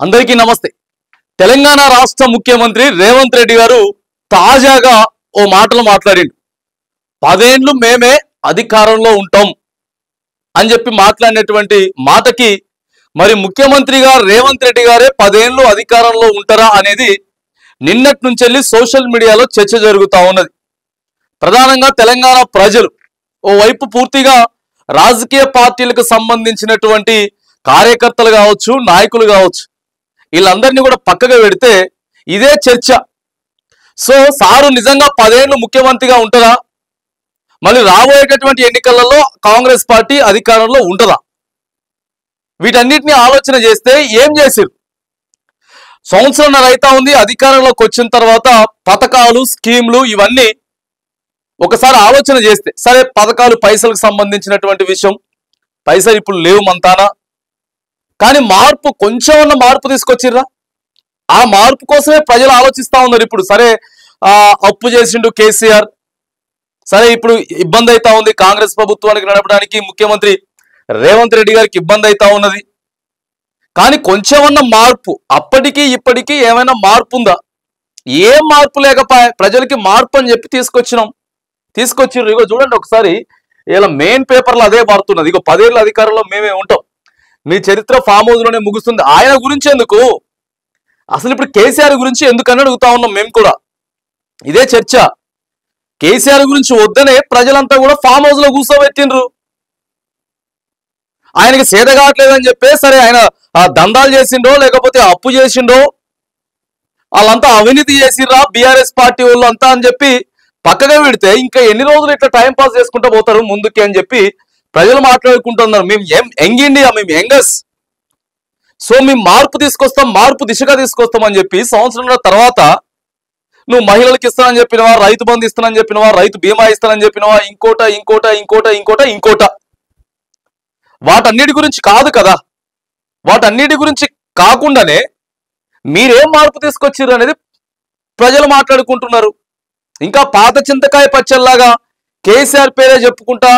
అందరికీ నమస్తే। తెలంగాణ రాష్ట్ర ముఖ్యమంత్రి రేవంత్ రెడ్డి గారు తాజాగా ఓ మాటలు మాట్లాడిండు। 10 ఏళ్లు మేమే అధికారంలో ఉంటాం అని చెప్పి మాట్లాడినటువంటి మాటకి మరి ముఖ్యమంత్రిగా రేవంత్ రెడ్డి గారే 10 ఏళ్లు అధికారంలో ఉంటారా అనేది నిన్నటి నుంచి సోషల్ మీడియాలో చర్చ జరుగుతా ఉన్నది। ప్రధానంగా తెలంగాణ ప్రజలు ఓ వైపు పూర్తిగా రాజకీయ పార్టీలకు సంబంధించినటువంటి కార్యకర్తలు కావచ్చు, నాయకులు కావచ్చు, వీళ్ళందరినీ కూడా పక్కగా పెడితే ఇదే చర్చ। సో సారు నిజంగా 10 ఏళ్లు ముఖ్యమంత్రిగా ఉంటారా, మళ్ళీ రాబోయేటటువంటి ఎన్నికలలో కాంగ్రెస్ పార్టీ అధికారంలో ఉంటుందా, వీటన్నిటిని ఆలోచన చేస్తే ఏం చేసిరు? సంవత్సరంన్నర అయితే ఉంది అధికారంలోకి వచ్చిన తర్వాత పథకాలు, స్కీమ్లు ఇవన్నీ ఒకసారి ఆలోచన చేస్తే, సరే పథకాలు పైసలకు సంబంధించినటువంటి విషయం, పైసలు ఇప్పుడు లేవు మంతానా, కానీ మార్పు కొంచెం ఉన్న మార్పు తీసుకొచ్చిర్రా? ఆ మార్పు కోసమే ప్రజలు ఆలోచిస్తా ఉన్నారు ఇప్పుడు। సరే అప్పు చేసిండు కేసీఆర్, సరే ఇప్పుడు ఇబ్బంది అవుతా ఉంది కాంగ్రెస్ ప్రభుత్వానికి నడపడానికి, ముఖ్యమంత్రి రేవంత్ రెడ్డి గారికి ఇబ్బంది అవుతా ఉన్నది, కానీ కొంచెం ఉన్న మార్పు అప్పటికి ఇప్పటికీ ఏమైనా మార్పు ఉందా? ఏం మార్పు లేకపోయా, ప్రజలకి మార్పు అని చెప్పి తీసుకొచ్చిర్రు। ఇగో చూడండి ఒకసారి, ఇలా మెయిన్ పేపర్లో అదే మారుతున్నది। ఇగో 10 ఏళ్ళ అధికారంలో మేమే ఉంటాం, మీ చరిత్ర ఫామ్ హౌస్ లోనే ముగుస్తుంది। ఆయన గురించి ఎందుకు, అసలు ఇప్పుడు కేసీఆర్ గురించి ఎందుకని అడుగుతా ఉన్నాం మేము కూడా। ఇదే చర్చ, కేసీఆర్ గురించి వద్దనే ప్రజలంతా కూడా ఫామ్ హౌస్ లో కూర్చోబెట్టిండ్రు। ఆయనకి సేద కావట్లేదని చెప్పే, సరే ఆయన దందాలు చేసిండో లేకపోతే అప్పు చేసిండో, వాళ్ళంతా అవినీతి చేసిర్రా బీఆర్ఎస్ పార్టీ వాళ్ళు అంతా అని చెప్పి పక్కగా పెడితే, ఇంకా ఎన్ని రోజులు ఇట్లా టైం పాస్ చేసుకుంటూ పోతారు ముందుకి అని చెప్పి ప్రజలు మాట్లాడుకుంటున్నారు। మేము యంగ్ ఇండియా, మేము యంగస్, సో మేము మార్పు తీసుకొస్తాం, మార్పు దిశగా తీసుకొస్తాం అని చెప్పి సంవత్సరాల తర్వాత నువ్వు మహిళలకు ఇస్తానని చెప్పినవా, రైతు బంధు ఇస్తానని చెప్పినవా, రైతు బీమా ఇస్తానని చెప్పినవా, ఇంకోట వాటన్నిటి గురించి కాదు కదా। వాటన్నిటి గురించి కాకుండానే మీరేం మార్పు తీసుకొచ్చిర్రు అనేది ప్రజలు మాట్లాడుకుంటున్నారు। ఇంకా పాత చింతకాయ పచ్చల్లాగా కేసీఆర్ పేరే చెప్పుకుంటా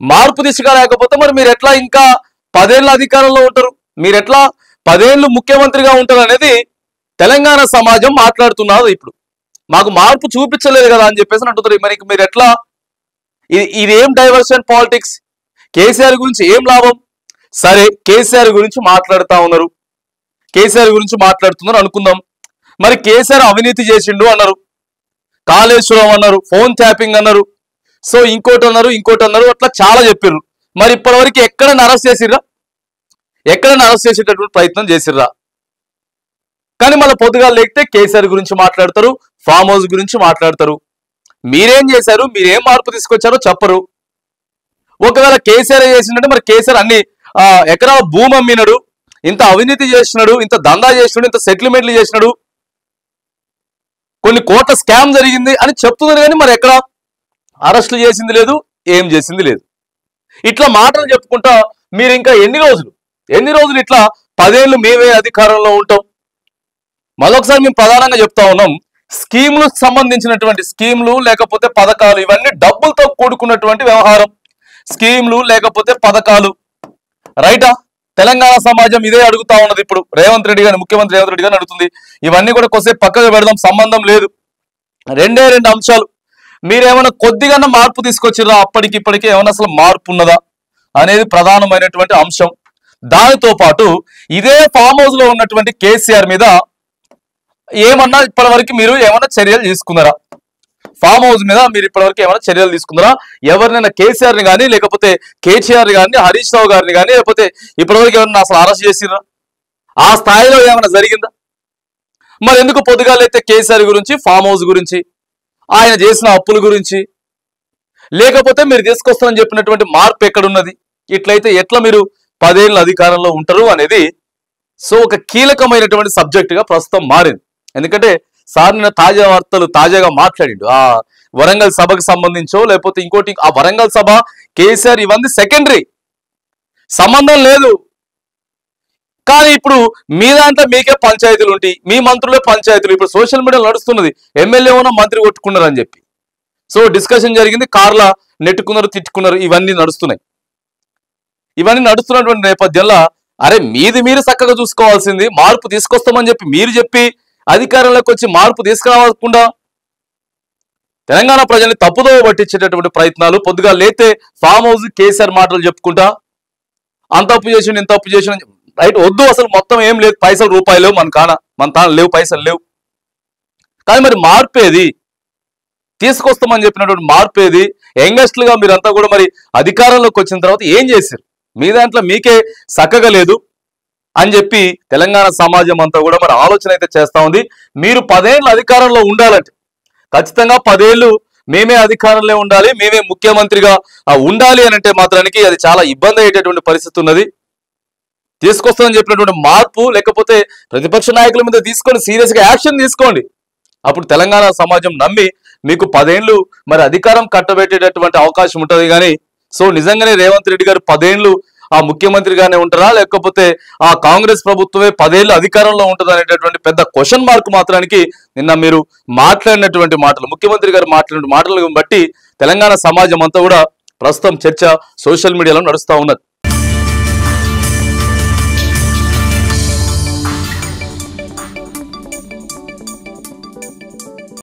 మార్పు దిశగా లేకపోతే మరి మీరు ఎట్లా ఇంకా 10 ఏళ్ళ అధికారంలో ఉంటారు, మీరు ఎట్లా 10 ఏళ్ళు ముఖ్యమంత్రిగా ఉంటారు అనేది తెలంగాణ సమాజం మాట్లాడుతున్నారు। ఇప్పుడు మాకు మార్పు చూపించలేదు కదా అని చెప్పేసి అంటున్నారు। మరి మీరు ఎట్లా, ఇదేం డైవర్షన్ పాలిటిక్స్, కేసీఆర్ గురించి ఏం లాభం? సరే కేసీఆర్ గురించి మాట్లాడుతా ఉన్నారు, కేసీఆర్ గురించి మాట్లాడుతున్నారు అనుకుందాం, మరి కేసీఆర్ అవినీతి చేసిండు అన్నారు, కాళేశ్వరం అన్నారు, ఫోన్ ట్యాపింగ్ అన్నారు, సో ఇంకోటి అన్నారు, అట్లా చాలా చెప్పారు। మరి ఇప్పటివరకు ఎక్కడైనా అరెస్ట్ చేసిర్రా? ఎక్కడైనా అరెస్ట్ చేసేటటువంటి ప్రయత్నం చేసిర్రా? కానీ మళ్ళీ పొద్దుగా లేకపోతే కేసీఆర్ గురించి మాట్లాడతారు, ఫామ్ హౌస్ గురించి మాట్లాడతారు। మీరేం చేశారు, మీరేం మార్పు తీసుకొచ్చారో చెప్పరు। ఒకవేళ కేసీఆర్ చేసిందంటే మరి కేసీఆర్ అన్ని ఎకరాల భూమి అమ్మినాడు, ఇంత అవినీతి చేసినాడు, ఇంత దందా చేసినాడు, ఇంత సెటిల్మెంట్లు చేసినాడు, కొన్ని కోట్ల స్కామ్ జరిగింది అని చెప్తున్నారు, కానీ మరి ఎక్కడ అరెస్టులు చేసింది లేదు, ఏం చేసింది లేదు। ఇట్లా మాటలు చెప్పుకుంటా మీరు ఇంకా ఎన్ని రోజులు ఇట్లా 10 ఏళ్ళు మేమే అధికారంలో ఉంటాం? మరొకసారి మేము ప్రధానంగా చెప్తా ఉన్నాం, స్కీములకు సంబంధించినటువంటి స్కీములు లేకపోతే పథకాలు ఇవన్నీ డబ్బులతో కూడుకున్నటువంటి వ్యవహారం। స్కీములు లేకపోతే పథకాలు, రైటా? తెలంగాణ సమాజం ఇదే అడుగుతా ఉన్నది ఇప్పుడు రేవంత్ రెడ్డి గారిని, ముఖ్యమంత్రి రేవంత్ రెడ్డి గారిని అడుగుతుంది। ఇవన్నీ కూడా కొద్దిసేపు పక్కగా పెడదాం, సంబంధం లేదు। 2 అంశాలు, మీరేమైనా కొద్దిగా మార్పు తీసుకొచ్చిర్రా? అప్పటికి ఇప్పటికీ ఏమైనా అసలు మార్పు ఉన్నదా అనేది ప్రధానమైనటువంటి అంశం। దానితో పాటు ఇదే ఫామ్ హౌస్ లో ఉన్నటువంటి కేసీఆర్ మీద ఏమన్నా ఇప్పటివరకు మీరు ఏమైనా చర్యలు తీసుకున్నారా? ఫామ్ హౌస్ మీద మీరు ఇప్పటివరకు ఏమైనా చర్యలు తీసుకున్నారా? ఎవరినైనా కేసీఆర్ని కానీ లేకపోతే కేటీఆర్ గారిని, హరీష్ రావు గారిని కానీ లేకపోతే ఇప్పటివరకు ఎవరైనా అసలు అరెస్ట్ చేసిర్రా? ఆ స్థాయిలో ఏమైనా జరిగిందా? మరి ఎందుకు పొద్దుగాలైతే కేసీఆర్ గురించి, ఫామ్ హౌస్ గురించి, ఆయన చేసిన అప్పుల గురించి, లేకపోతే మీరు తీసుకొస్తామని చెప్పినటువంటి మార్పు ఎక్కడున్నది? ఇట్లయితే ఎట్లా మీరు 10 ఏళ్ళ అధికారంలో ఉంటారు అనేది సో ఒక కీలకమైనటువంటి సబ్జెక్టుగా ప్రస్తుతం మారింది। ఎందుకంటే సార్ నిన్న తాజా వార్తలు తాజాగా మాట్లాడిండు, ఆ వరంగల్ సభకు సంబంధించో లేకపోతే ఇంకోటి, ఆ వరంగల్ సభ, కేసీఆర్ ఇవన్నీ సెకండరీ, సంబంధం లేదు। కానీ ఇప్పుడు మీ దాంట్లో మీకే పంచాయతీలు ఉంటాయి, మీ మంత్రులే పంచాయతీలు। ఇప్పుడు సోషల్ మీడియాలో నడుస్తున్నది ఎమ్మెల్యే ఉన్న మంత్రి కొట్టుకున్నారు అని చెప్పి, సో డిస్కషన్ జరిగింది, కార్ల నెట్టుకున్నారు, తిట్టుకున్నారు, ఇవన్నీ నడుస్తున్నాయి। ఇవన్నీ నడుస్తున్నటువంటి నేపథ్యంలో అరే మీది మీరు చక్కగా చూసుకోవాల్సింది, మార్పు తీసుకొస్తామని చెప్పి మీరు చెప్పి అధికారంలోకి వచ్చి మార్పు తీసుకురావకుండా తెలంగాణ ప్రజల్ని తప్పుదోవ పట్టించేటటువంటి ప్రయత్నాలు, పొద్దుగా లేతే ఫామ్ హౌస్ కేసీఆర్ మాటలు చెప్పుకుంటా అంత తప్పు చేసి ఇంత తప్పు చేసిన, రైట్ వద్దు, అసలు మొత్తం ఏం లేదు, పైసలు రూపాయలు లేవు మన తాను లేవు, పైసలు లేవు. కానీ మరి మార్పేది, తీసుకొస్తామని చెప్పినటువంటి మార్పేది? యంగెస్ట్లుగా మీరంతా కూడా మరి అధికారంలోకి వచ్చిన తర్వాత ఏం చేశారు? మీ దాంట్లో మీకే చక్కగా లేదు అని చెప్పి తెలంగాణ సమాజం అంతా కూడా మరి ఆలోచన అయితే చేస్తా ఉంది. మీరు 10 ఏళ్ళు అధికారంలో ఉండాలంటే ఖచ్చితంగా 10 ఏళ్ళు మేమే అధికారంలో ఉండాలి, మేమే ముఖ్యమంత్రిగా ఉండాలి అని అంటే మాత్రానికి అది చాలా ఇబ్బంది అయ్యేటటువంటి పరిస్థితి ఉన్నది. తీసుకొస్తామని చెప్పినటువంటి మార్పు, లేకపోతే ప్రతిపక్ష నాయకుల మీద తీసుకొని సీరియస్ గా యాక్షన్ తీసుకోండి. అప్పుడు తెలంగాణ సమాజం నమ్మి మీకు 10 ఏళ్ళు మరి అధికారం కట్టబెట్టేటటువంటి అవకాశం ఉంటుంది. కానీ సో నిజంగానే రేవంత్ రెడ్డి గారు 10 ఏళ్ళు ఆ ముఖ్యమంత్రిగానే ఉంటారా, లేకపోతే ఆ కాంగ్రెస్ ప్రభుత్వమే 10 ఏళ్ళు అధికారంలో ఉంటుంది అనేటటువంటి పెద్ద క్వశ్చన్ మార్క్ మాత్రానికి నిన్న మీరు మాట్లాడినటువంటి మాటలు, ముఖ్యమంత్రి గారు మాట్లాడిన మాటలను బట్టి తెలంగాణ సమాజం అంతా కూడా ప్రస్తుతం చర్చ సోషల్ మీడియాలో నడుస్తూ ఉన్నది.